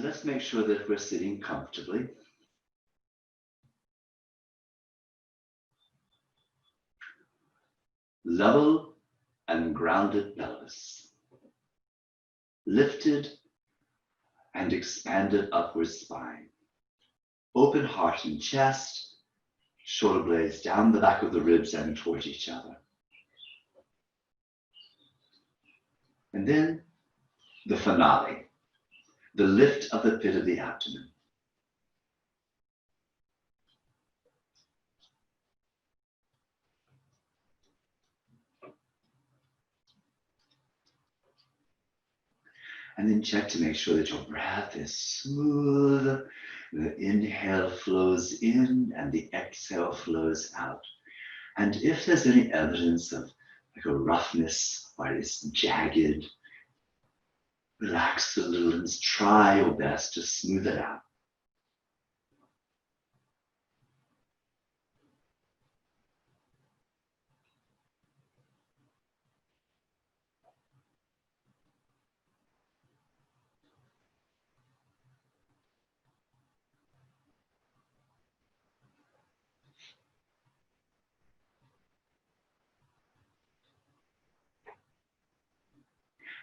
let's make sure that we're sitting comfortably. Level and grounded pelvis. Lifted and expanded upward spine. Open heart and chest. Shoulder blades down the back of the ribs and towards each other. And then the finale, the lift of the pit of the abdomen. And then check to make sure that your breath is smooth. The inhale flows in and the exhale flows out. And if there's any evidence of like a roughness or it's jagged, relax a little and try your best to smooth it out.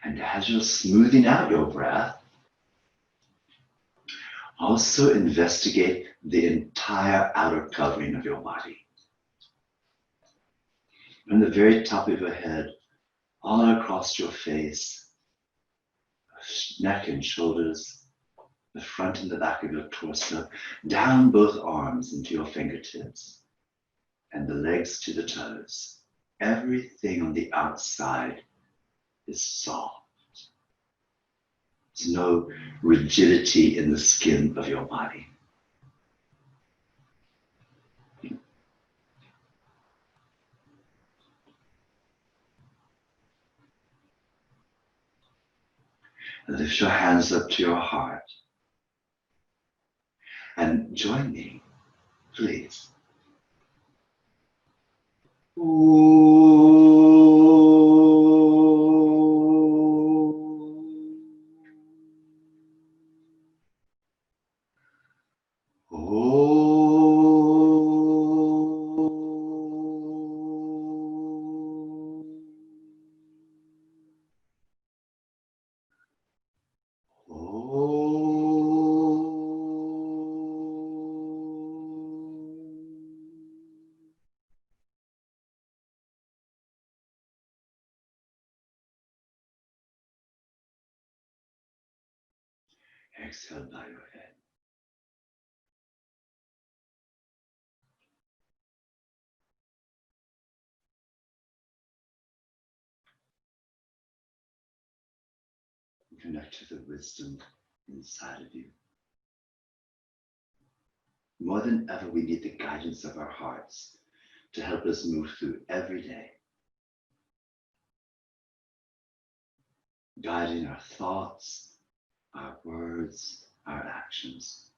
And as you're smoothing out your breath, also investigate the entire outer covering of your body. From the very top of your head, all across your face, neck and shoulders, the front and the back of your torso, down both arms into your fingertips, and the legs to the toes. Everything on the outside is soft. There's no rigidity in the skin of your body. Lift your hands up to your heart and join me, please. Exhale, bow your head. Connect to the wisdom inside of you. More than ever, we need the guidance of our hearts to help us move through every day. Guiding our thoughts, our words, our actions.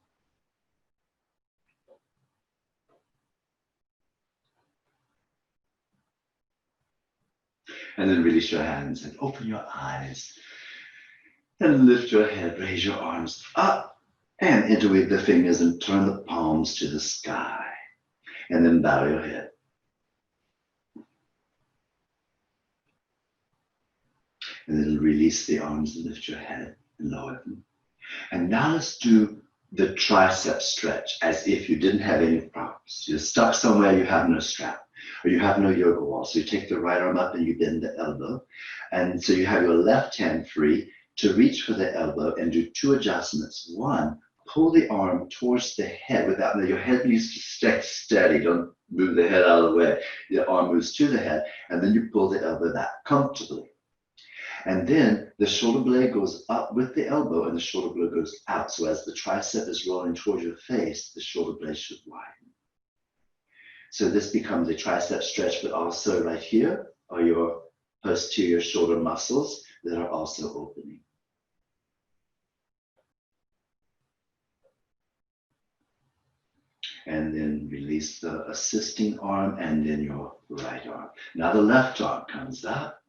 And then release your hands and open your eyes. And lift your head, raise your arms up and interweave the fingers and turn the palms to the sky. And then bow your head. And then release the arms and lift your head and lower them. And now let's do the tricep stretch as if you didn't have any props. You're stuck somewhere, you have no strap, or you have no yoga wall. So you take the right arm up and you bend the elbow. And so you have your left hand free to reach for the elbow and do two adjustments. One, pull the arm towards the head without, your head needs to stay steady. Don't move the head out of the way. The arm moves to the head and then you pull the elbow back comfortably. And then the shoulder blade goes up with the elbow and the shoulder blade goes out. So as the tricep is rolling towards your face, the shoulder blade should widen. So this becomes a tricep stretch, but also right here are your posterior shoulder muscles that are also opening. And then release the assisting arm and then your right arm. Now the left arm comes up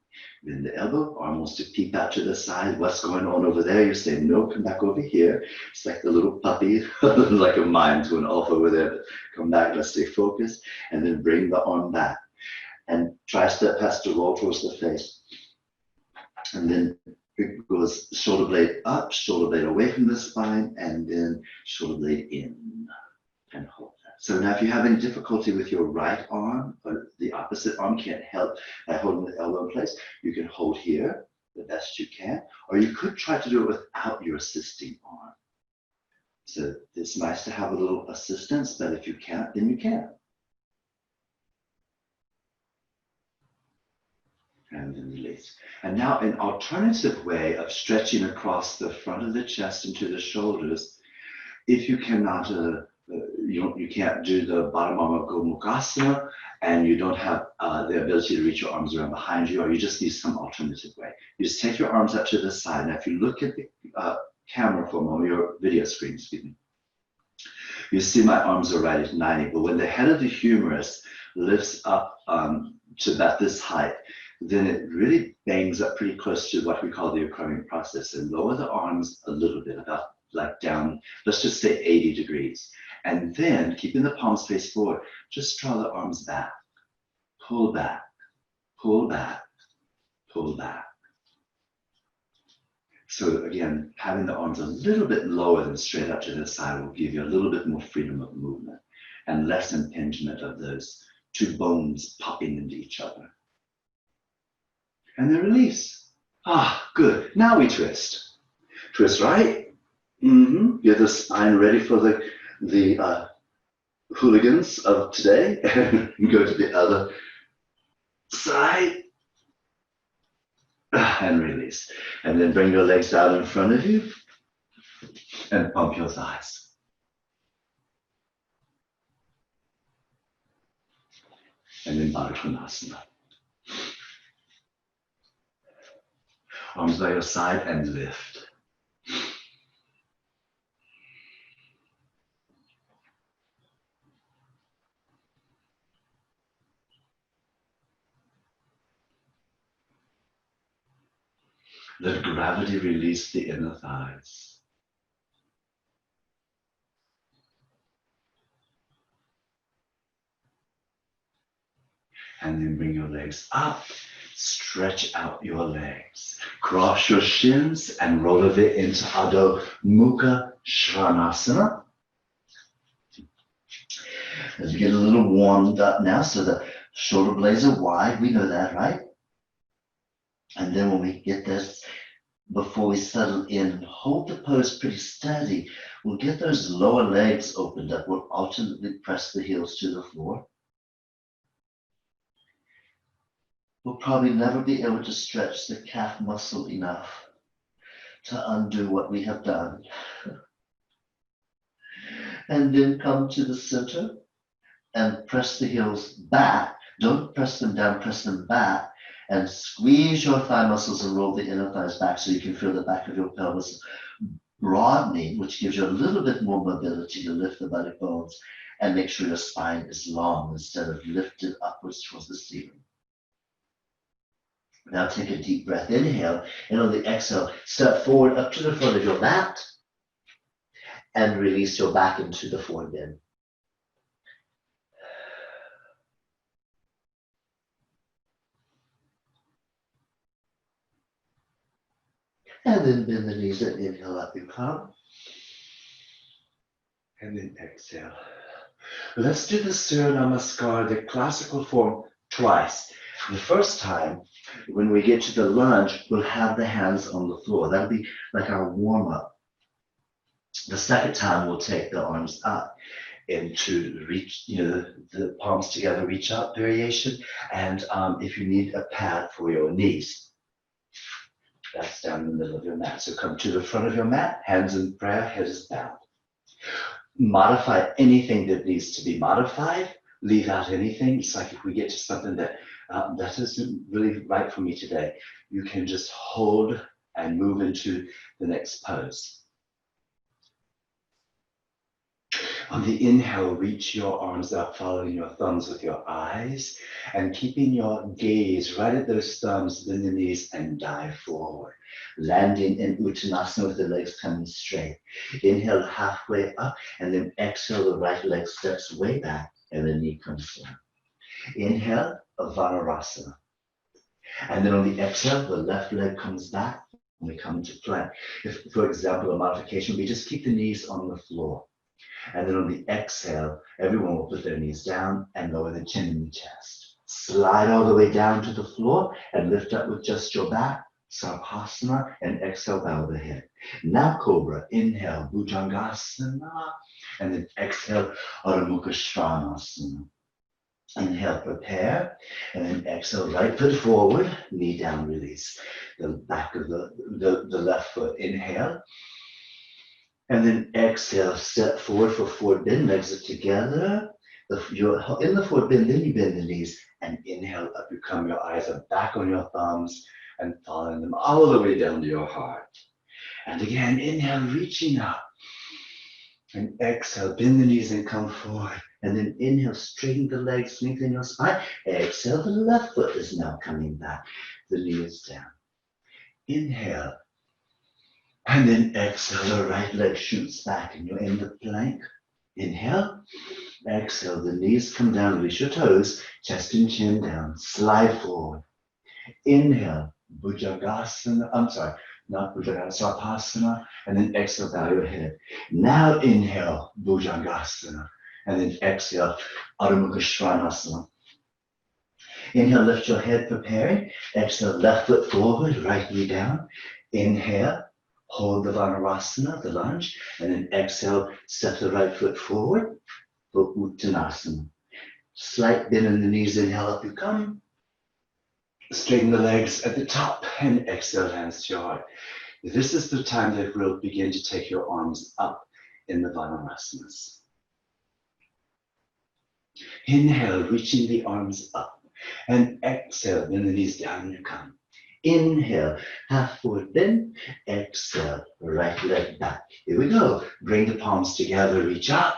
Then the elbow, arm wants to peep out to the side. What's going on over there? You say, no, come back over here. It's like the little puppy, like a mime to an off over there. Come back, let's stay focused. And then bring the arm back. And tricep has to roll towards the face. And then it goes shoulder blade up, shoulder blade away from the spine, and then shoulder blade in. And hold that. So now if you're having difficulty with your right arm, or the opposite arm can't help by holding the elbow in place, you can hold here the best you can, or you could try to do it without your assisting arm. So it's nice to have a little assistance, but if you can't, then you can't. And then release. And now an alternative way of stretching across the front of the chest into the shoulders, if you cannot, you can't do the bottom arm of Gomukhasana, and you don't have the ability to reach your arms around behind you, or you just need some alternative way. You just take your arms up to the side. Now, if you look at the camera for a moment, your video screen, excuse me, you see my arms are right at 90, but when the head of the humerus lifts up to about this height, then it really bangs up pretty close to what we call the occurring process, and lower the arms a little bit, about like down, let's just say 80 degrees. And then, keeping the palms face forward, just draw the arms back. Pull back, pull back, pull back. So again, having the arms a little bit lower than straight up to the side will give you a little bit more freedom of movement and less impingement of those two bones popping into each other. And then release. Ah, good. Now we twist. Twist right. Get the spine ready for the hooligans of today. And go to the other side. And release. And then bring your legs out in front of you. And pump your thighs. And then Baddha Konasana. Arms by your side and lift. Let gravity release the inner thighs. And then bring your legs up. Stretch out your legs. Cross your shins and roll over into Adho Mukha Svanasana. As we get a little warmed up now, so the shoulder blades are wide. We know that, right? And then when we get this, before we settle in, hold the pose pretty steady. We'll get those lower legs opened up. We'll alternately press the heels to the floor. We'll probably never be able to stretch the calf muscle enough to undo what we have done. And then come to the center and press the heels back. Don't press them down, press them back. And squeeze your thigh muscles and roll the inner thighs back so you can feel the back of your pelvis broadening, which gives you a little bit more mobility to lift the belly bones and make sure your spine is long instead of lifted upwards towards the ceiling. Now take a deep breath, inhale, and on the exhale, step forward up to the front of your mat and release your back into the forward bend. And then bend the knees and inhale up you come. And then exhale. Let's do the Surya Namaskar, the classical form, twice. The first time, when we get to the lunge, we'll have the hands on the floor. That'll be like our warm-up. The second time, we'll take the arms up into reach, the palms together, reach up variation. And if you need a pad for your knees, that's down in the middle of your mat. So come to the front of your mat, hands in prayer, head is bowed. Modify anything that needs to be modified. Leave out anything. It's like if we get to something that that isn't really right for me today, you can just hold and move into the next pose. On the inhale, reach your arms up, following your thumbs with your eyes, and keeping your gaze right at those thumbs, bend the knees, and dive forward. Landing in Uttanasana with the legs coming straight. Inhale halfway up, and then exhale, the right leg steps way back, and the knee comes down. Inhale, Vanarasana. And then on the exhale, the left leg comes back, and we come into plank. If, for example, a modification, we just keep the knees on the floor. And then on the exhale, everyone will put their knees down and lower the chin in the chest. Slide all the way down to the floor and lift up with just your back, Sarvasana, and exhale, bow the head. Now Cobra, inhale, Bhujangasana, and then exhale, Ardha Mukha Svanasana. Inhale, prepare, and then exhale, right foot forward, knee down, release. The back of the left foot, inhale. And then exhale, step forward for forward bend, legs are together. You're in the forward bend, then you bend the knees, and inhale up, you come, your eyes are back on your thumbs and following them all the way down to your heart. And again, inhale, reaching up. And exhale, bend the knees and come forward. And then inhale, straighten the legs, lengthen your spine. Exhale, the left foot is now coming back. The knee is down. Inhale. And then exhale, the right leg shoots back and you're in the plank. Inhale. Exhale, the knees come down, release your toes, chest and chin down, slide forward. Inhale, Bhujangasana, not Bhujangasana, Sarvasana, and then exhale, bow your head. Now inhale, Bhujangasana, and then exhale, Ardha Mukha Svanasana. Inhale, lift your head, preparing. Exhale, left foot forward, right knee down. Inhale, hold the Vanarasana, the lunge, and then exhale, step the right foot forward for Uttanasana. Slight bend in the knees, inhale, up you come. Straighten the legs at the top and exhale, hands to your heart. This is the time that we'll begin to take your arms up in the Vanarasanas. Inhale, reaching the arms up, and exhale, bend the knees down and you come. Inhale, half forward bend, exhale, right leg back. Here we go. Bring the palms together, reach up,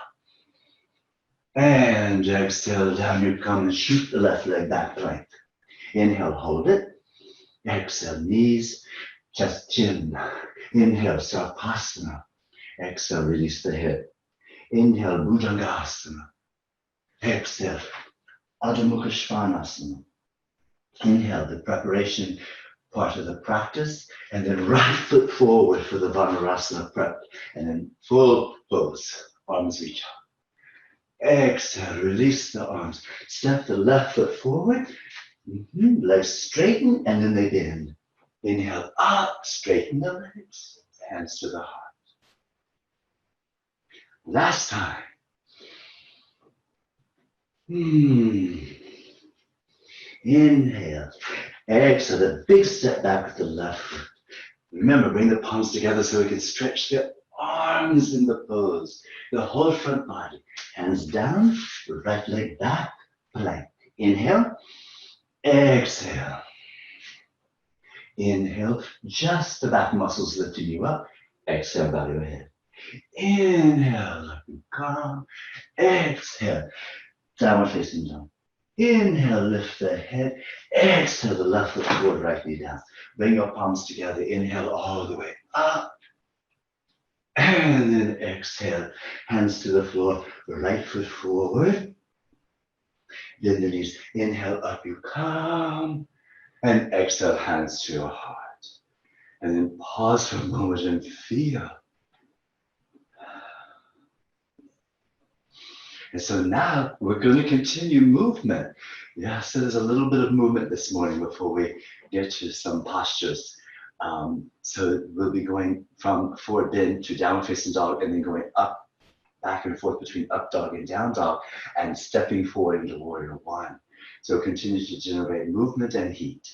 and exhale, down you come and shoot the left leg back, plank. Inhale, hold it. Exhale, knees, chest, chin. Inhale, Sarvasana. Exhale, release the head. Inhale, Bhujangasana. Exhale, Ardha Mukha Svanasana. Inhale, the preparation part of the practice, and then right foot forward for the Vanarasana prep, and then full pose, arms reach up. Exhale, release the arms. Step the left foot forward. Legs straighten and then they bend. Inhale up, straighten the legs, hands to the heart. Last time. Inhale. Exhale, a big step back with the left foot. Remember, bring the palms together so we can stretch the arms in the pose. The whole front body. Hands down, right leg back, plank. Inhale. Exhale. Inhale, just the back muscles lifting you up. Exhale, bow your head. Inhale, up you come. Exhale, downward facing dog. Inhale, lift the head. Exhale, the left foot forward, right knee down. Bring your palms together. Inhale all the way up. And then exhale, hands to the floor, right foot forward. Bend the knees. Inhale, up you come. And exhale, hands to your heart. And then pause for a moment and feel. And so now we're going to continue movement. Yeah, so there's a little bit of movement this morning before we get to some postures. So we'll be going from forward bend to downward facing dog and then going up, back and forth between up dog and down dog and stepping forward into warrior one. So continue to generate movement and heat.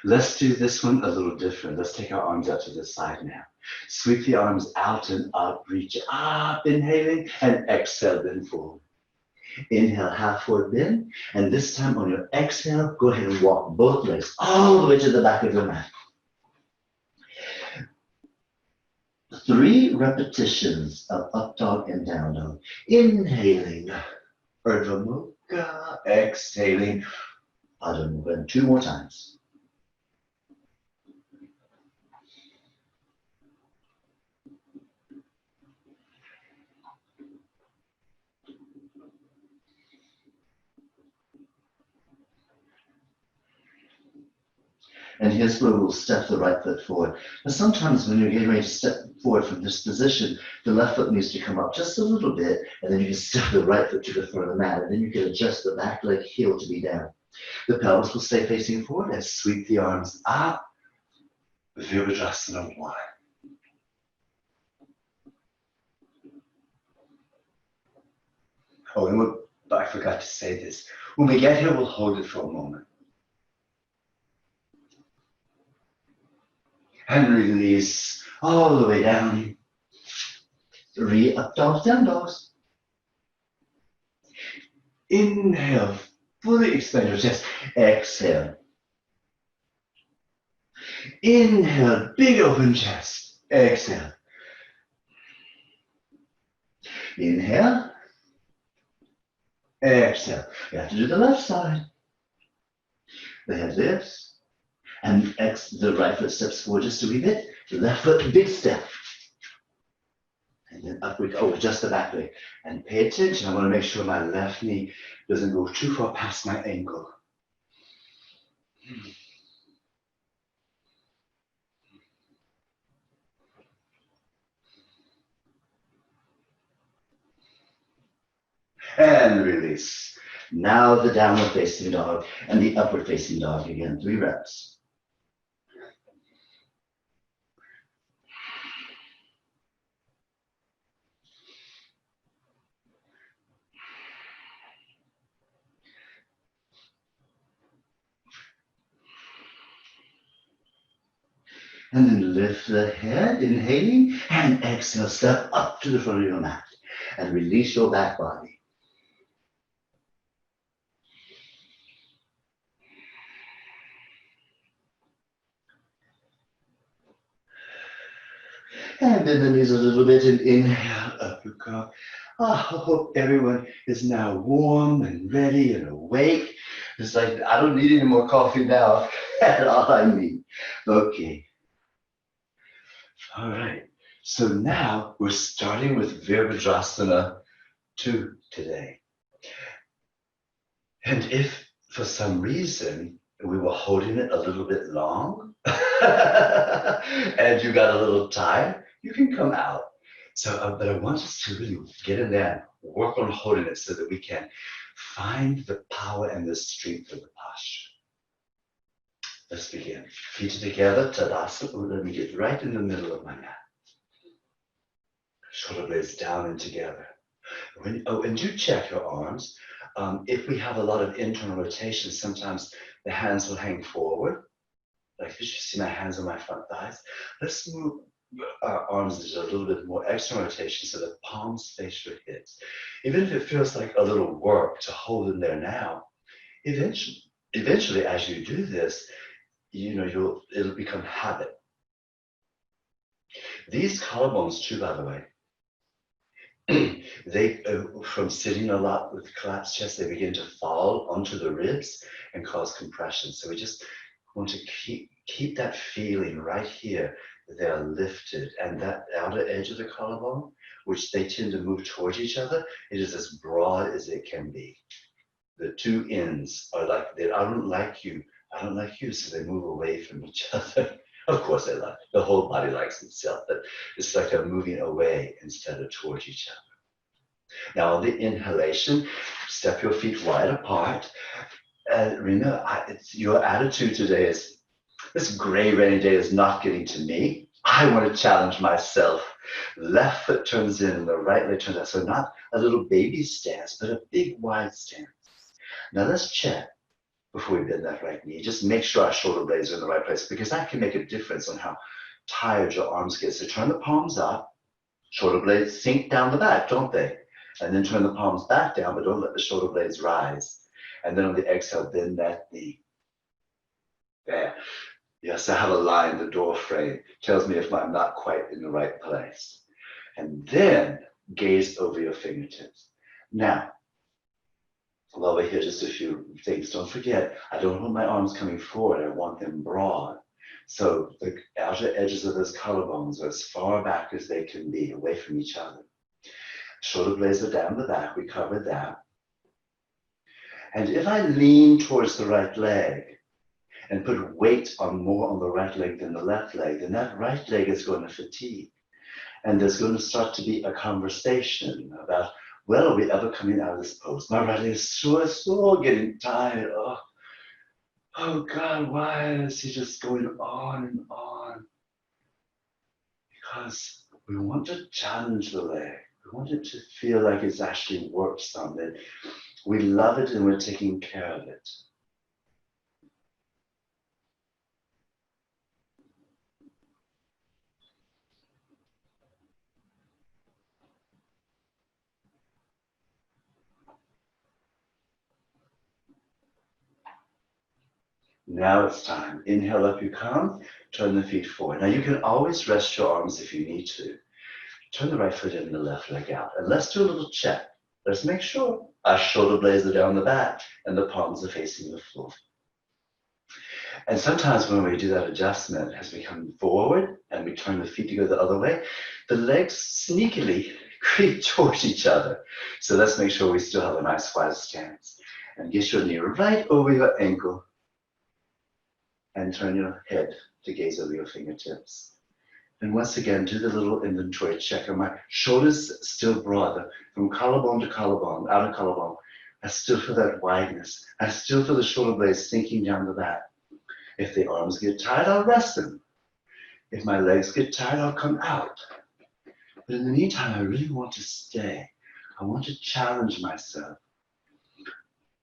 Let's do this one a little different. Let's take our arms out to the side now. Sweep the arms out and up, reach up, inhaling, and exhale, bend forward. Inhale, half forward bend, and this time on your exhale, go ahead and walk both legs all the way to the back of your mat. 3 repetitions of up dog and down dog. Inhaling, Ardha Mukha. Exhaling, Adho Mukha. And 2 more times. And here's where we'll step the right foot forward. Now sometimes when you're getting ready to step forward from this position, the left foot needs to come up just a little bit, and then you can step the right foot to the front of the mat, and then you can adjust the back leg heel to be down. The pelvis will stay facing forward and sweep the arms up. Virabhadrasana 1. Oh, and I forgot to say this. When we get here, we'll hold it for a moment. And release all the way down. 3 up dogs, down dogs. Inhale, fully expand your chest. Exhale. Inhale, big open chest. Exhale. Inhale. Exhale. You have to do the left side. The head lifts. And the right foot steps forward just a wee bit. The left foot, big step. And then up we go, just the back leg. And pay attention, I want to make sure my left knee doesn't go too far past my ankle. And release. Now the downward facing dog and the upward facing dog again, 3 reps. And then lift the head, inhaling, and exhale, step up to the front of your mat. And release your back body. And bend the knees a little bit and inhale, uppercut. I hope everyone is now warm and ready and awake. It's like, I don't need any more coffee now. That's all I need. Okay. All right. So now we're starting with Virabhadrasana 2 today. And if for some reason we were holding it a little bit long and you got a little tired, you can come out. So, but I want us to really get in there and work on holding it so that we can find the power and the strength of the posture. Let's begin. Feet together, Tadasana. Let me get right in the middle of my mat. Shoulder blades down and together. And do check your arms. If we have a lot of internal rotation, sometimes the hands will hang forward. Like this, you see my hands on my front thighs. Let's move our arms into a little bit more external rotation so the palms face your hips. Even if it feels like a little work to hold them there now, eventually as you do this, it'll become habit. These collarbones too, by the way, they from sitting a lot with collapsed chest, they begin to fall onto the ribs and cause compression. So we just want to keep that feeling right here that they are lifted, and that outer edge of the collarbone, which they tend to move towards each other, it is as broad as it can be. The 2 ends are like, I don't like you, so they move away from each other. Of course they like, the whole body likes itself, but it's like they're moving away instead of towards each other. Now on the inhalation, step your feet wide apart. Remember, your attitude today is, this gray rainy day is not getting to me. I want to challenge myself. Left foot turns in and the right leg turns out. So not a little baby stance, but a big wide stance. Now let's check before we bend that right knee. Just make sure our shoulder blades are in the right place, because that can make a difference on how tired your arms get. So turn the palms up, shoulder blades sink down the back, don't they? And then turn the palms back down, but don't let the shoulder blades rise. And then on the exhale, bend that knee. There. Yes, I have a line, the door frame, tells me if I'm not quite in the right place. And then gaze over your fingertips. Now, while we're here, just a few things. Don't forget, I don't want my arms coming forward. I want them broad. So the outer edges of those collarbones are as far back as they can be, away from each other. Shoulder blades are down the back. We covered that. And if I lean towards the right leg and put weight on more on the right leg than the left leg, then that right leg is going to fatigue. And there's going to start to be a conversation about, well, are we ever coming out of this pose? My right leg is so getting tired. Oh God, why is he just going on and on? Because we want to challenge the leg. We want it to feel like it's actually worked something. We love it and we're taking care of it. Now it's time. Inhale up you come, turn the feet forward. Now you can always rest your arms if you need to. Turn the right foot in and the left leg out. And let's do a little check. Let's make sure our shoulder blades are down the back and the palms are facing the floor. And sometimes when we do that adjustment, as we come forward and we turn the feet to go the other way, the legs sneakily creep towards each other. So let's make sure we still have a nice wide stance. And get your knee right over your ankle and turn your head to gaze over your fingertips. And once again, do the little inventory check. Are my shoulders still broad? From collarbone to collarbone, outer collarbone. I still feel that wideness. I still feel the shoulder blades sinking down the back. If the arms get tired, I'll rest them. If my legs get tired, I'll come out. But in the meantime, I really want to stay. I want to challenge myself.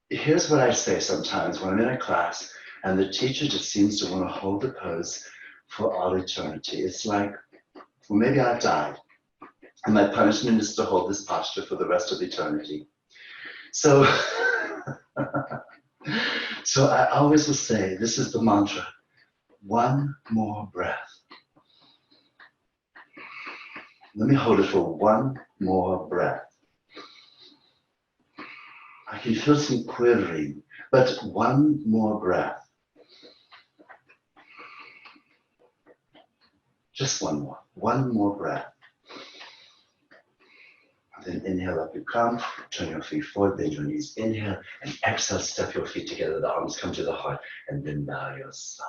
Here's what I say sometimes when I'm in a class and the teacher just seems to want to hold the pose for all eternity. It's like, well, maybe I've died, and my punishment is to hold this posture for the rest of eternity. So, so I always will say, this is the mantra, one more breath. Let me hold it for one more breath. I can feel some quivering, but one more breath. Just one more breath. And then inhale up you come, turn your feet forward, bend your knees, inhale, and exhale, step your feet together, the arms come to the heart, and then bow your side.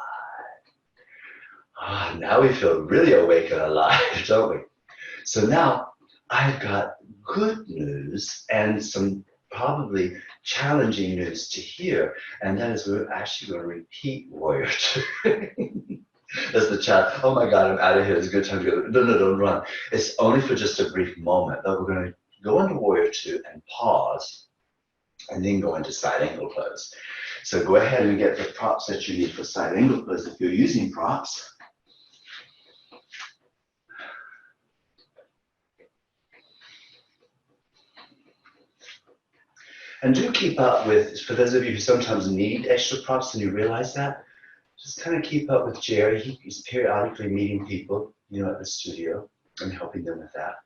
Now we feel really awake and alive, don't we? So now I've got good news and some probably challenging news to hear, and that is we're actually going to repeat Warrior Two. That's the chat. Oh my God, I'm out of here. It's a good time to go. No, don't run. It's only for just a brief moment, but we're going to go into Warrior Two and pause, and then go into side angle pose. So go ahead and get the props that you need for side angle pose if you're using props. And do keep up with, for those of you who sometimes need extra props and you realize that, just kind of keep up with Jerry. He's periodically meeting people, at the studio and helping them with that.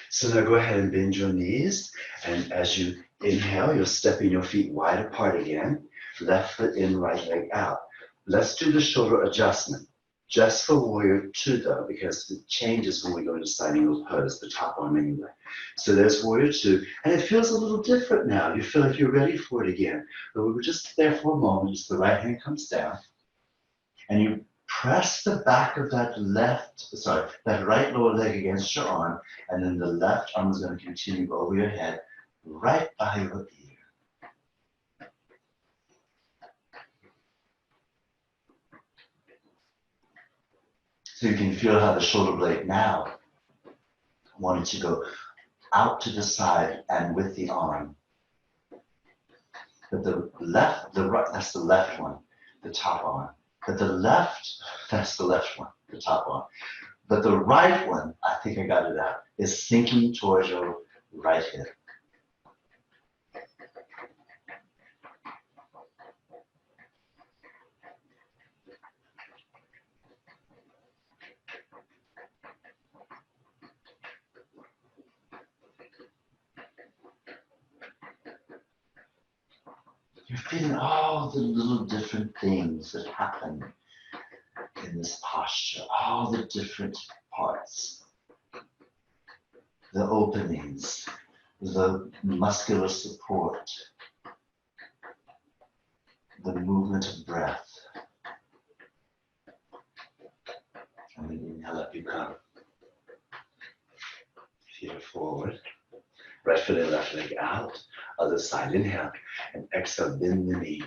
So now go ahead and bend your knees. And as you inhale, you're stepping your feet wide apart again. Left foot in, right leg out. Let's do the shoulder adjustment. Just for Warrior Two though, because it changes when we go into side angle pose, the top arm anyway. So there's Warrior Two, and it feels a little different now. You feel like you're ready for it again. But we were just there for a moment, just the right hand comes down, and you press the back of that right lower leg against your arm, and then the left arm is going to continue over your head, right by your ear. So you can feel how the shoulder blade now wanted to go out to the side and with the arm. But the right, that's the left one, the top arm. But the left, that's the left one, the top arm. But the right one, I think I got it out, is sinking towards your right hip. You're feeling all the little different things that happen in this posture, all the different parts, the openings, the muscular support, the movement of breath. And then inhale up you come. Feet are forward. Right foot and left leg out. Other side, inhale. And exhale, bend the knee.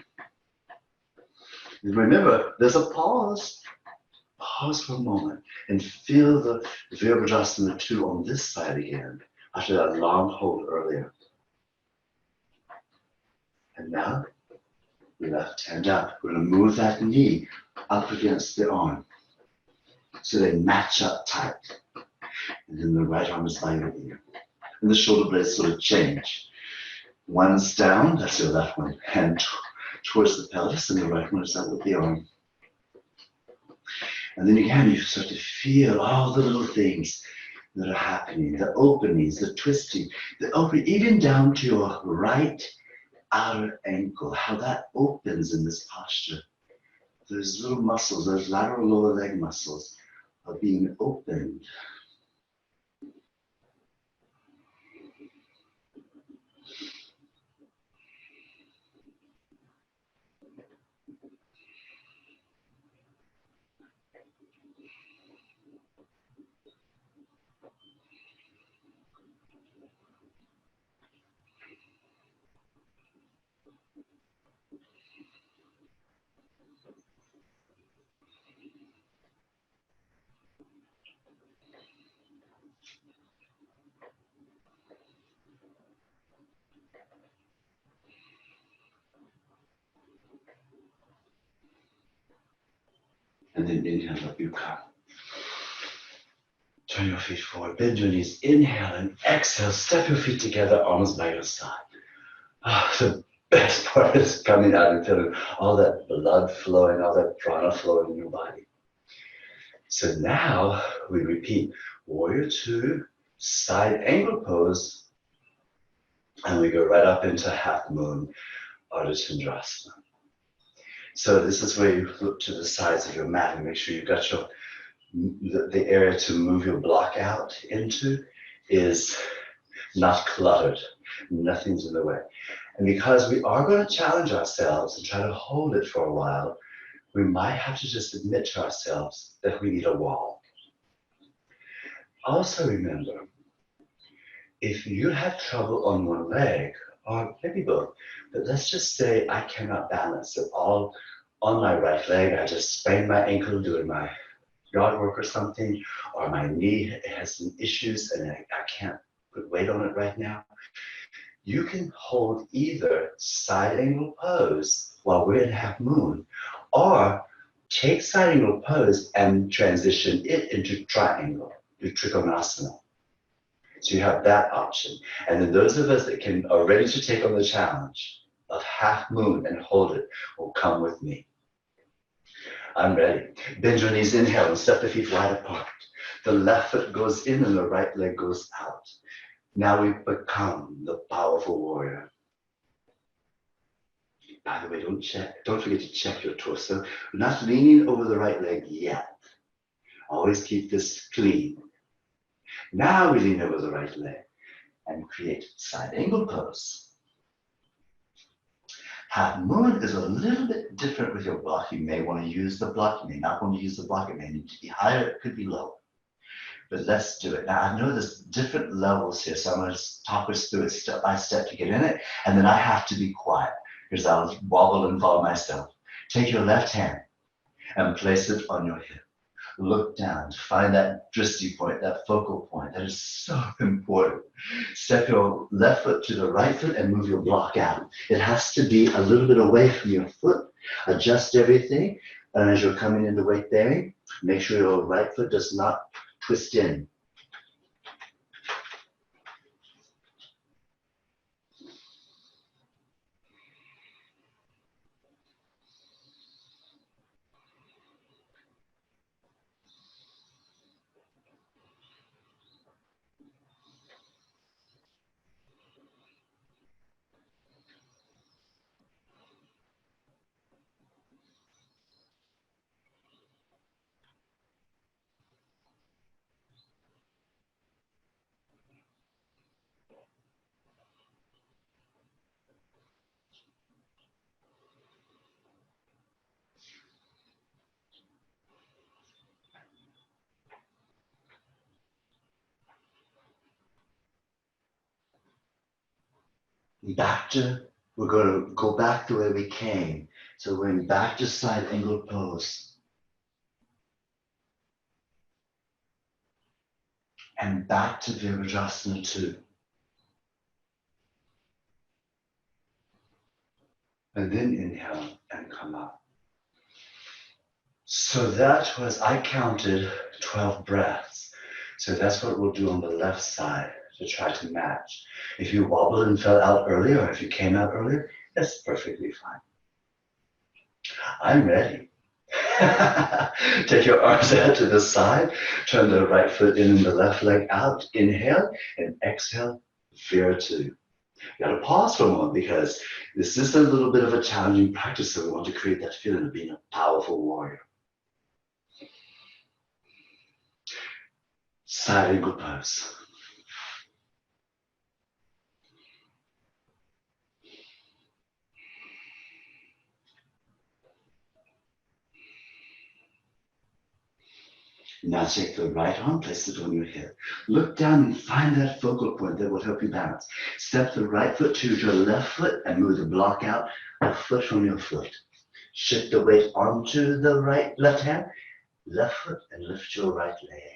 And remember, there's a pause. Pause for a moment and feel the Virabhadrasana 2 on this side again after that long hold earlier. And now, left hand up. We're going to move that knee up against the arm so they match up tight. And then the right arm is by your ear. And the shoulder blades sort of change. One's down, that's your left one. Hand towards the pelvis, and the right one is up with the arm. And then again, you start to feel all the little things that are happening, the openings, the twisting, the opening, even down to your right outer ankle, how that opens in this posture. Those little muscles, those lateral lower leg muscles are being opened. And then inhale up you come. Turn your feet forward, bend your knees, inhale and exhale, step your feet together, arms by your side. The best part is coming out and feeling all that blood flowing, all that prana flowing in your body. So now we repeat Warrior 2, side angle pose, and we go right up into half moon, Ardha Chandrasana. So this is where you look to the sides of your mat and make sure you've got the area to move your block out into is not cluttered. Nothing's in the way. And because we are going to challenge ourselves and try to hold it for a while, we might have to just admit to ourselves that we need a wall. Also remember, if you have trouble on one leg, or maybe both, but let's just say I cannot balance it all on my right leg, I just sprained my ankle doing my yard work or something, or my knee has some issues and I can't put weight on it right now. You can hold either side angle pose while we're in half moon, or take side angle pose and transition it into triangle, do Trikonasana. So you have that option. And then those of us that are ready to take on the challenge of half moon and hold it will come with me. I'm ready. Bend your knees, inhale, and step the feet wide apart. The left foot goes in and the right leg goes out. Now we've become the powerful warrior. By the way, don't forget to check your torso. We're not leaning over the right leg yet. Always keep this clean. Now we lean over the right leg and create side angle pose. Half moon is a little bit different with your block. You may want to use the block, you may not want to use the block. It may need to be higher, it could be lower. But let's do it. Now I know there's different levels here, so I'm going to talk us through it step by step to get in it, and then I have to be quiet because I'll wobble and fall myself. Take your left hand and place it on your hip. Look down to find that drishti point, that focal point. That is so important. Step your left foot to the right foot and move your block out. It has to be a little bit away from your foot. Adjust everything. And as you're coming into weight bearing, make sure your right foot does not twist in. We're going to go back the way we came. So we're going back to side angle pose. And back to Virabhadrasana 2. And then inhale and come up. So that was, I counted 12 breaths. So that's what we'll do on the left side to try to match. If you wobbled and fell out earlier, or if you came out earlier, that's perfectly fine. I'm ready. Take your arms out to the side, turn the right foot in and the left leg out, inhale, and exhale, Vira 2. You gotta pause for a moment because this is a little bit of a challenging practice, so we want to create that feeling of being a powerful warrior. Side angle pose. Now take the right arm, place it on your hip. Look down and find that focal point that will help you balance. Step the right foot to your left foot and move the block out a foot from your foot. Shift the weight onto the left hand, left foot, and lift your right leg.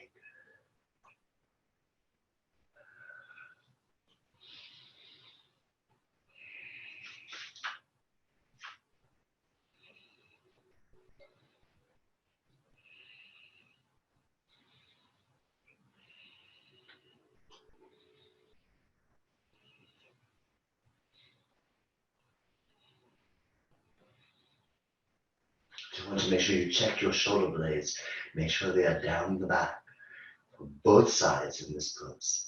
You want to make sure you check your shoulder blades. Make sure they are down the back for both sides in this pose.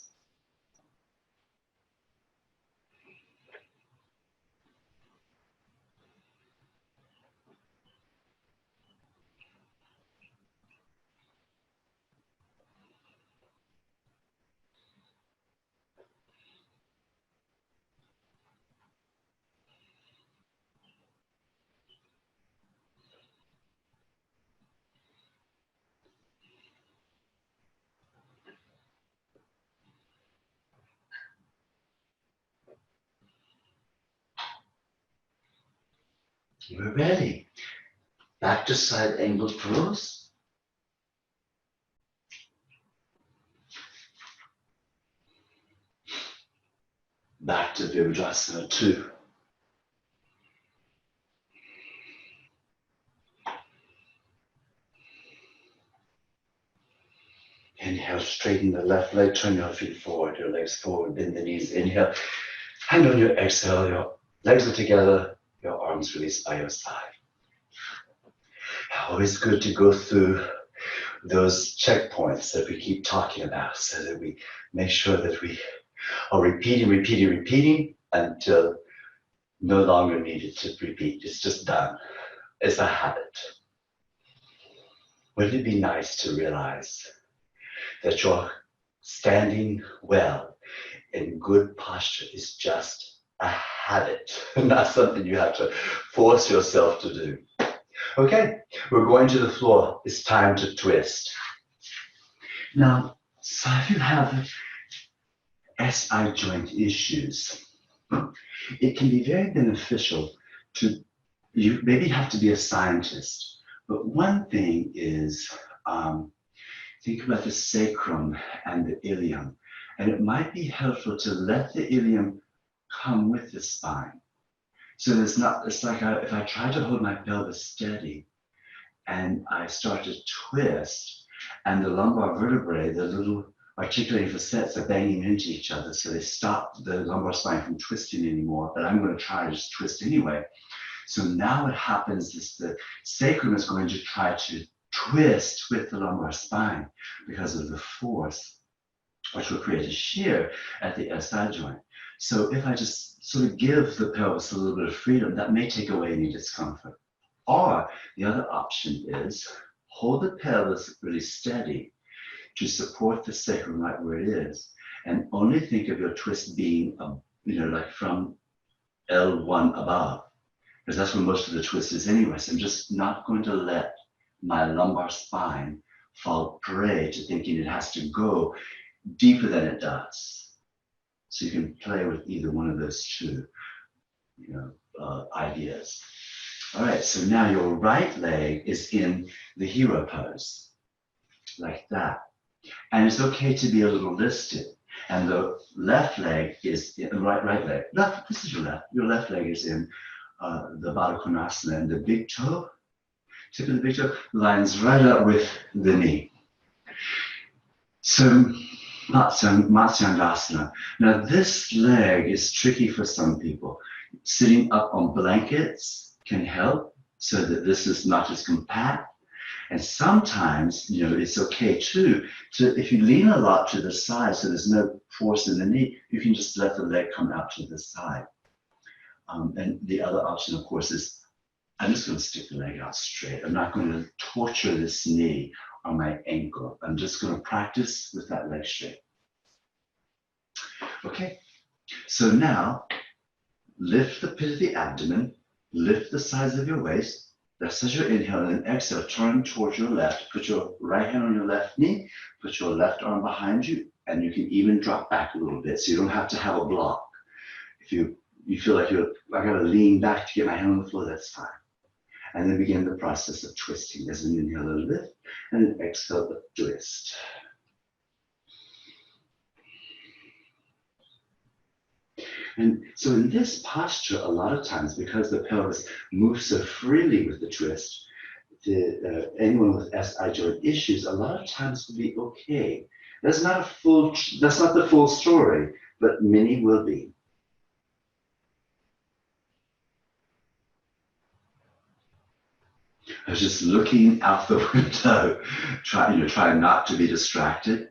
We're ready. Back to side angle pose. Back to Virabhadrasana 2. Inhale, straighten the left leg, turn your feet forward, your legs forward, bend the knees. Inhale, hand on your exhale, your legs are together, your arms released by your side. Always good to go through those checkpoints that we keep talking about so that we make sure that we are repeating until no longer needed to repeat. It's just done. It's a habit. Wouldn't it be nice to realize that you're standing well in good posture is just a habit, not something you have to force yourself to do. Okay, we're going to the floor. It's time to twist. Now, so if you have SI joint issues, it can be very beneficial to, you maybe have to be a scientist, but one thing is, think about the sacrum and the ilium, and it might be helpful to let the ilium come with the spine. So there's not, it's like if I try to hold my pelvis steady and I start to twist, and the lumbar vertebrae, the little articulating facets are banging into each other, so they stop the lumbar spine from twisting anymore, but I'm going to try to just twist anyway. So now what happens is the sacrum is going to try to twist with the lumbar spine because of the force, which will create a shear at the SI joint. So if I just sort of give the pelvis a little bit of freedom, that may take away any discomfort. Or the other option is hold the pelvis really steady to support the sacrum right where it is, and only think of your twist being, like from L1 above, because that's where most of the twist is anyway. So I'm just not going to let my lumbar spine fall prey to thinking it has to go deeper than it does. So you can play with either one of those two, ideas. All right, so now your right leg is in the hero pose, like that. And it's okay to be a little listed. And the left leg is in the right leg. Left, this is your left. Your left leg is in the Baddha Konasana, and the big toe, tip of the big toe, lines right up with the knee. So Matsyandasana. Now this leg is tricky for some people. Sitting up on blankets can help so that this is not as compact. And sometimes, it's okay too, if you lean a lot to the side so there's no force in the knee, you can just let the leg come out to the side. And the other option, of course, is I'm just going to stick the leg out straight. I'm not going to torture this knee or my ankle. I'm just going to practice with that leg straight. Okay, so now lift the pit of the abdomen, lift the sides of your waist. That's as you inhale, and then exhale, turn towards your left. Put your right hand on your left knee, put your left arm behind you, and you can even drop back a little bit, so you don't have to have a block. If you feel like I gotta lean back to get my hand on the floor, that's fine. And then begin the process of twisting. As an inhale, a lift, and then exhale, the twist. And so in this posture, a lot of times, because the pelvis moves so freely with the twist, anyone with SI joint issues, a lot of times will be okay. That's not the full story, but many will be. I was just looking out the window, trying not to be distracted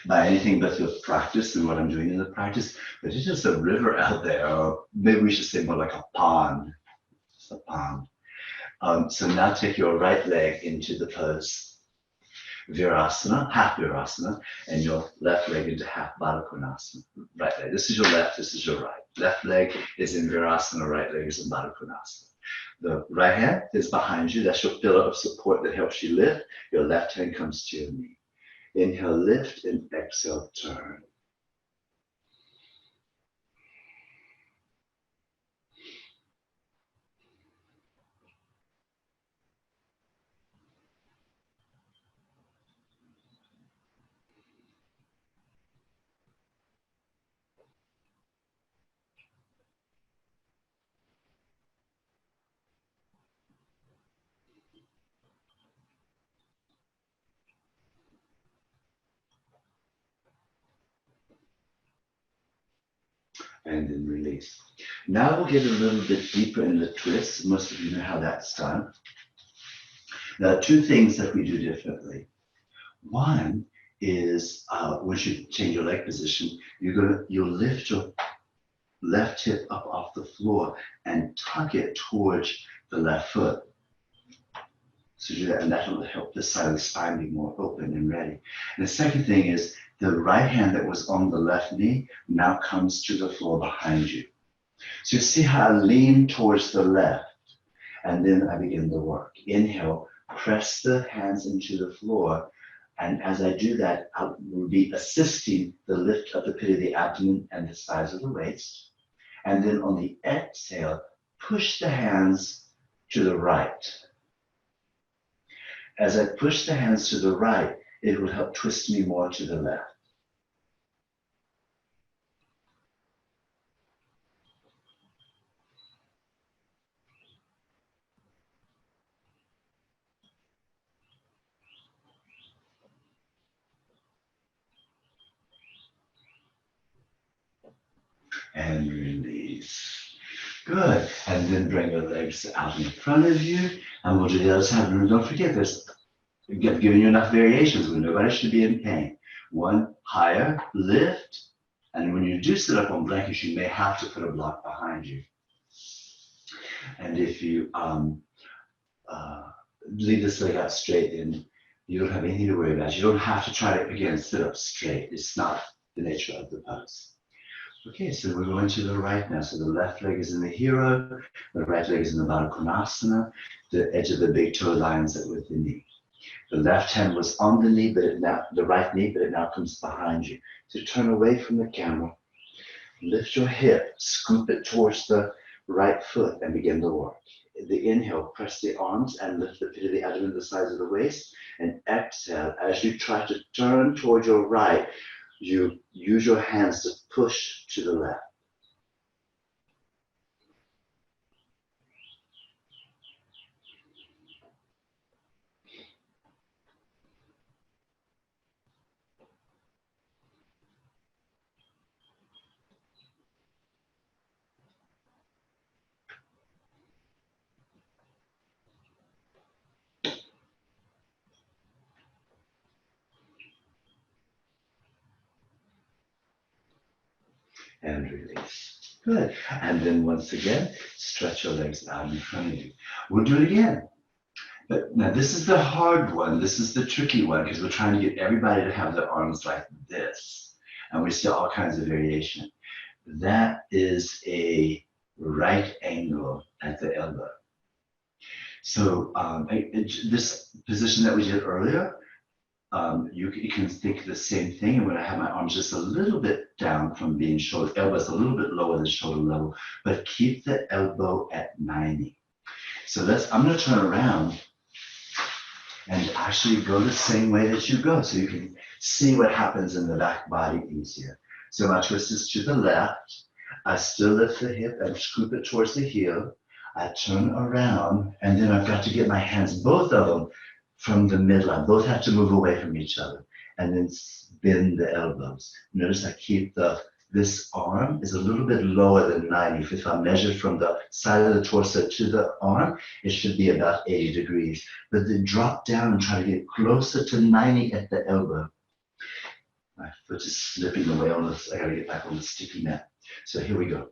by anything but the practice and what I'm doing in the practice. But it's just a river out there, or maybe we should say more like a pond. It's a pond. So now take your right leg into the pose, Virasana, half Virasana, and your left leg into half Baddha Konasana. Right leg. This is your left, this is your right. Left leg is in Virasana, right leg is in Baddha Konasana. The right hand is behind you. That's your pillar of support that helps you lift. Your left hand comes to your knee. Inhale, lift, and exhale, turn. And then release. Now we'll get a little bit deeper in the twist. Most of you know how that's done. There are two things that we do differently. One is once you change your leg position, you'll lift your left hip up off the floor and tuck it towards the left foot. So do that, and that will help this side of the spine be more open and ready. And the second thing is the right hand that was on the left knee now comes to the floor behind you. So you see how I lean towards the left, and then I begin the work. Inhale, press the hands into the floor, and as I do that, I will be assisting the lift of the pit of the abdomen and the sides of the waist. And then on the exhale, push the hands to the right. As I push the hands to the right, it will help twist me more to the left. And release. Good. And then bring your legs out in front of you. And we'll do the other side. And don't forget, I've given you enough variations where nobody should be in pain. One, higher, lift. And when you do sit up on blankets, you may have to put a block behind you. And if you leave this leg out straight, then you don't have anything to worry about. You don't have to try to, again, sit up straight. It's not the nature of the pose. Okay, so we're going to the right now. So the left leg is in the hero, the right leg is in the Baddha Konasana. The edge of the big toe lines up with the knee. The left hand was on the knee, but the right knee, but it now comes behind you. So turn away from the camera, lift your hip, scoop it towards the right foot, and begin the work. The inhale, press the arms and lift the pit of the abdomen to the sides of the waist. And exhale, as you try to turn toward your right, you use your hands to push to the left. And release. Good. And then once again, stretch your legs out in front of you. We'll do it again. But now this is the hard one. This is the tricky one because we're trying to get everybody to have their arms like this. And we see all kinds of variation. That is a right angle at the elbow. So this position that we did earlier, you can think the same thing. And when I have my arms just a little bit down from being shoulder, elbows a little bit lower than shoulder level, but keep the elbow at 90. So I'm going to turn around and actually go the same way that you go so you can see what happens in the back body easier. So my twist is to the left. I still lift the hip and scoop it towards the heel. I turn around, and then I've got to get my hands, both of them, from the midline. Both have to move away from each other, and then bend the elbows. Notice I keep this arm is a little bit lower than 90. If I measure from the side of the torso to the arm, it should be about 80 degrees. But then drop down and try to get closer to 90 at the elbow. My foot is slipping away on this. I gotta get back on the sticky mat. So here we go.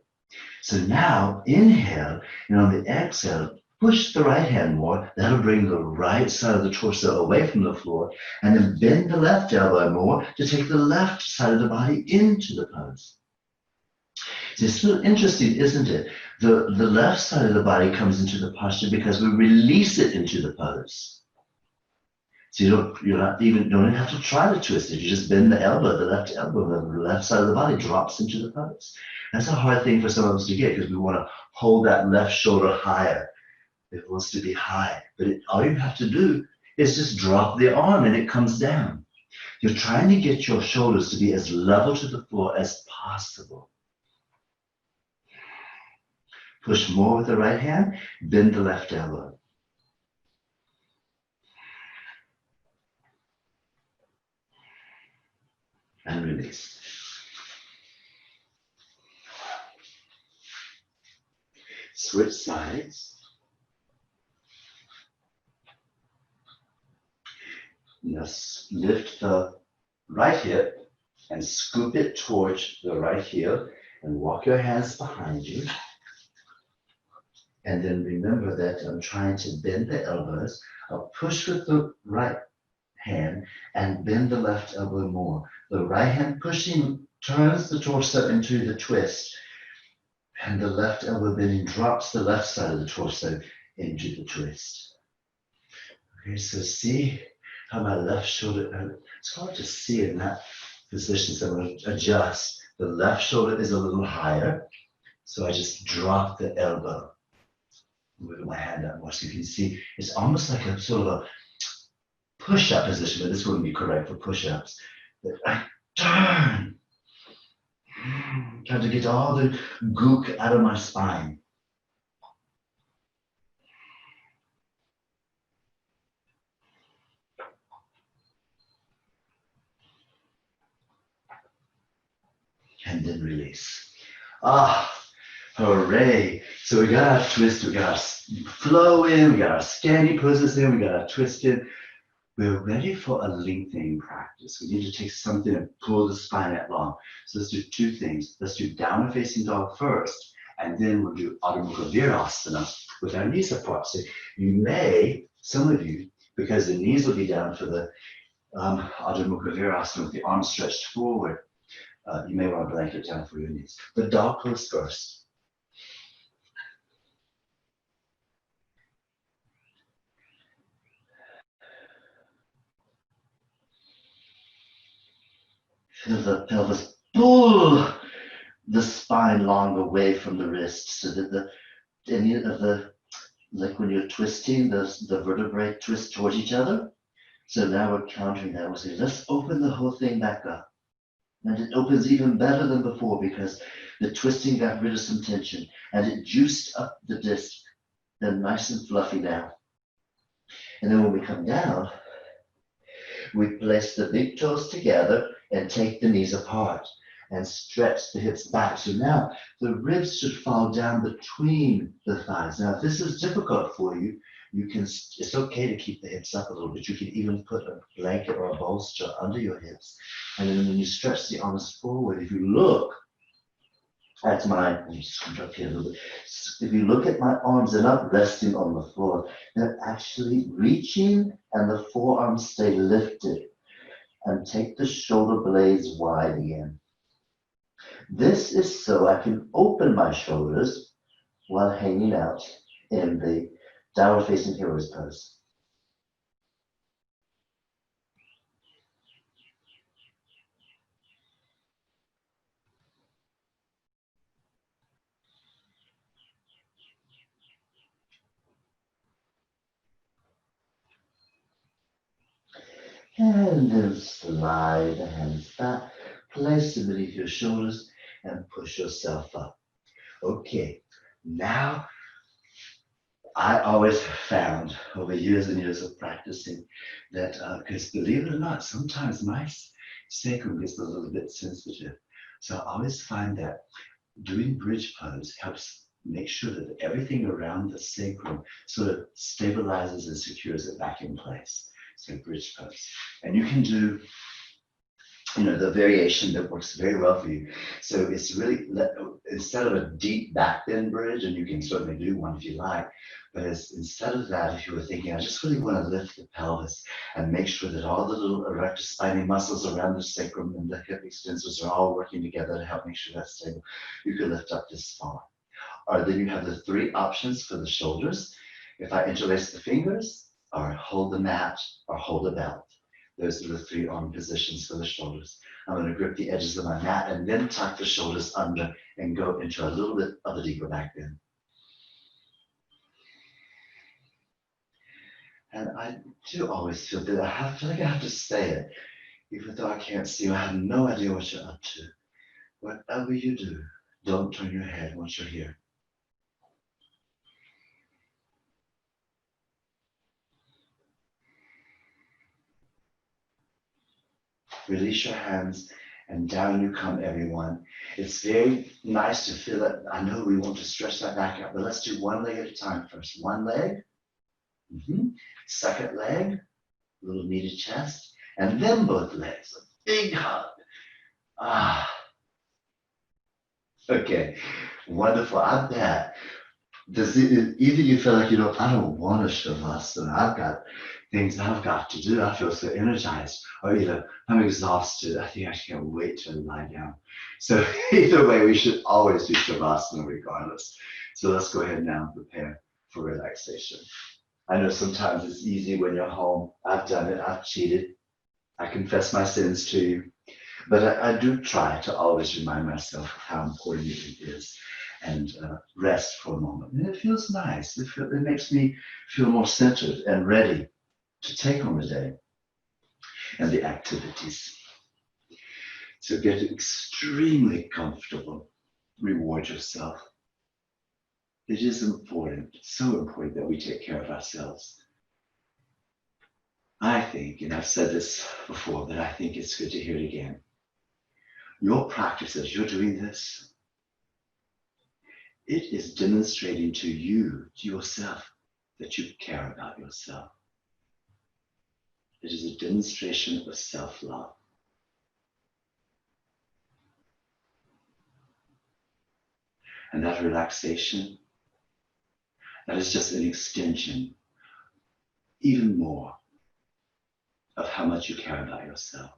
So now inhale, and on the exhale, push the right hand more. That'll bring the right side of the torso away from the floor, and then bend the left elbow more to take the left side of the body into the pose. So it's still interesting, isn't it? The left side of the body comes into the posture because we release it into the pose. So you don't even have to try to twist it. You just bend the elbow, the left elbow, the left side of the body drops into the pose. That's a hard thing for some of us to get because we want to hold that left shoulder higher. It wants to be high, but all you have to do is just drop the arm and it comes down. You're trying to get your shoulders to be as level to the floor as possible. Push more with the right hand, bend the left elbow. And release. Switch sides. Now lift the right hip and scoop it towards the right heel and walk your hands behind you. And then remember that I'm trying to bend the elbows. I'll push with the right hand and bend the left elbow more. The right hand pushing turns the torso into the twist, and the left elbow bending drops the left side of the torso into the twist. Okay, so see how my left shoulder, it's hard to see in that position, so I'm going to adjust. The left shoulder is a little higher, so I just drop the elbow. Move my hand up more so you can see it's almost like a sort of a push-up position, but this wouldn't be correct for push-ups. I turn. Trying to get all the gook out of my spine. And then release. Hooray. So we got our twist, we got our flow in, we got our standing poses in, we got our twist in. We're ready for a lengthening practice. We need to take something and pull the spine out long. So let's do two things. Let's do downward facing dog first, and then we'll do Ardha Mukha Virasana with our knee support. So you may, some of you, because the knees will be down for the Ardha Mukha Virasana with the arms stretched forward, you may want to blanket down for your knees. The dog pose first. Feel the pelvis pull the spine long away from the wrist so that any of the, like when you're twisting, the vertebrae twist towards each other. So now we're countering that. We'll say, let's open the whole thing back up. And it opens even better than before because the twisting got rid of some tension and it juiced up the disc. They're nice and fluffy now. And then when we come down, we place the big toes together and take the knees apart and stretch the hips back. So now the ribs should fall down between the thighs. Now, if this is difficult for you, it's okay to keep the hips up a little bit. You can even put a blanket or a bolster under your hips. And then when you stretch the arms forward, if you look at let me just come up here a little bit. If you look at my arms, they're not resting on the floor. They're actually reaching and the forearms stay lifted. And take the shoulder blades wide again. This is so I can open my shoulders while hanging out in the downward facing hero's pose. And then slide the hands back, place them beneath your shoulders, and push yourself up. Okay, now I always found over years and years of practicing that, because believe it or not, sometimes my sacrum gets a little bit sensitive. So I always find that doing bridge pose helps make sure that everything around the sacrum sort of stabilizes and secures it back in place. So bridge pose. And you can do the variation that works very well for you. So it's really, instead of a deep back bend bridge, and you can certainly do one if you like, but instead of that, if you were thinking, I just really want to lift the pelvis and make sure that all the little erector spinae muscles around the sacrum and the hip extensors are all working together to help make sure that's stable, you can lift up this far. Or then you have the three options for the shoulders. If I interlace the fingers, or hold the mat, or hold a belt. Those are the three arm positions for the shoulders. I'm going to grip the edges of my mat and then tuck the shoulders under and go into a little bit of a deeper back bend. And I do always feel that I feel like I have to say it, even though I can't see you. I have no idea what you're up to. Whatever you do, don't turn your head once you're here. Release your hands and down you come, everyone. It's very nice to feel it. I know we want to stretch that back out, but let's do one leg at a time first. One leg, second leg, little knee to chest, and then both legs, a big hug. Okay, wonderful. I bet. Either you feel like, I don't want a Shavasana, I've got things I've got to do, I feel so energized, or either I'm exhausted, I think I can't wait to lie down. So either way, we should always do Shavasana regardless. So let's go ahead now and prepare for relaxation. I know sometimes it's easy when you're home. I've done it, I've cheated. I confess my sins to you. But I do try to always remind myself of how important it is and rest for a moment. And it feels nice. It makes me feel more centered and ready to take on the day and the activities. So get extremely comfortable. Reward yourself. It is important, so important that we take care of ourselves. I think, and I've said this before, but I think it's good to hear it again. Your practice as you're doing this, it is demonstrating to you, to yourself, that you care about yourself. It is a demonstration of self-love. And that relaxation, that is just an extension, even more, of how much you care about yourself.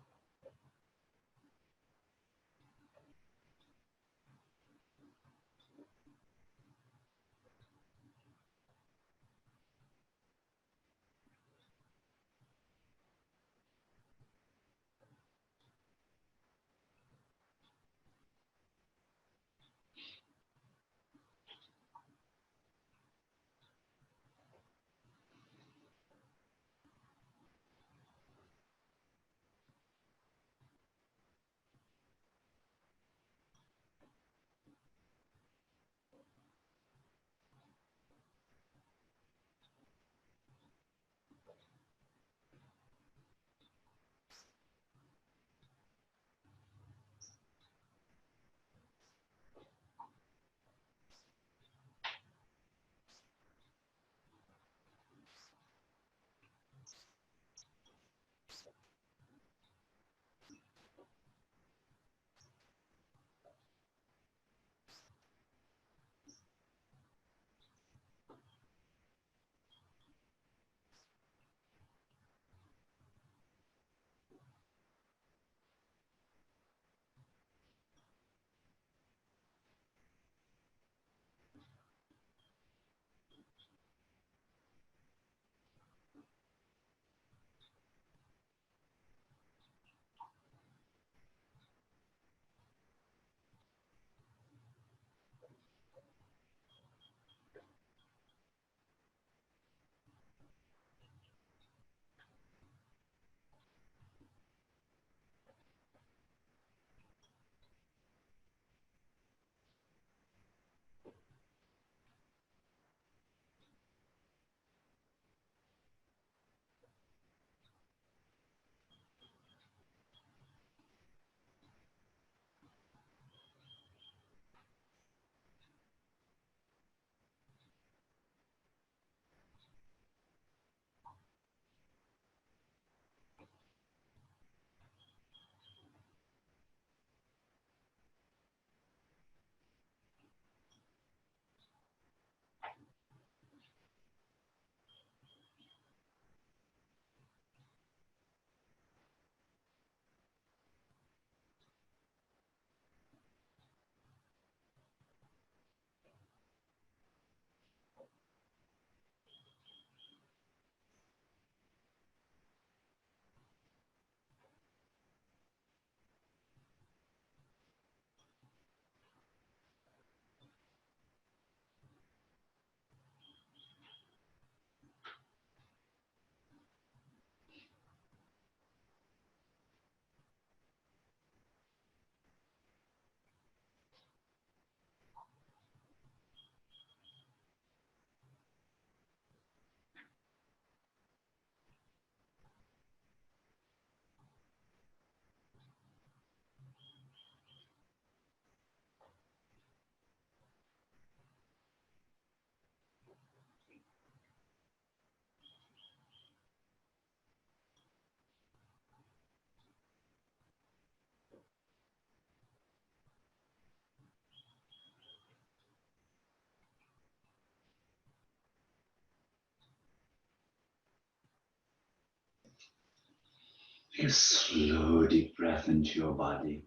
Take a slow, deep breath into your body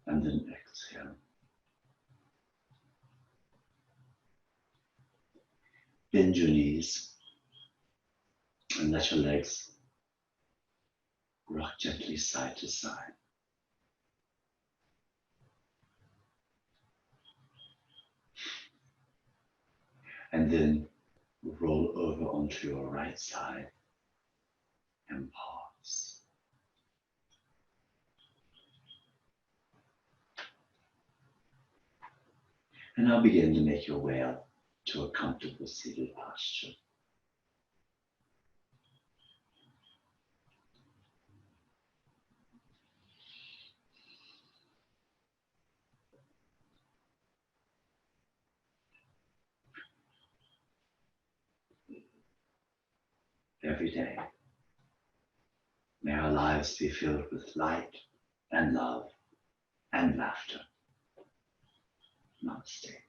and then exhale. Bend your knees and let your legs rock gently side to side. And then roll over onto your right side and pause. And now begin to make your way up to a comfortable seated posture. Every day, may our lives be filled with light and love and laughter. Namaste.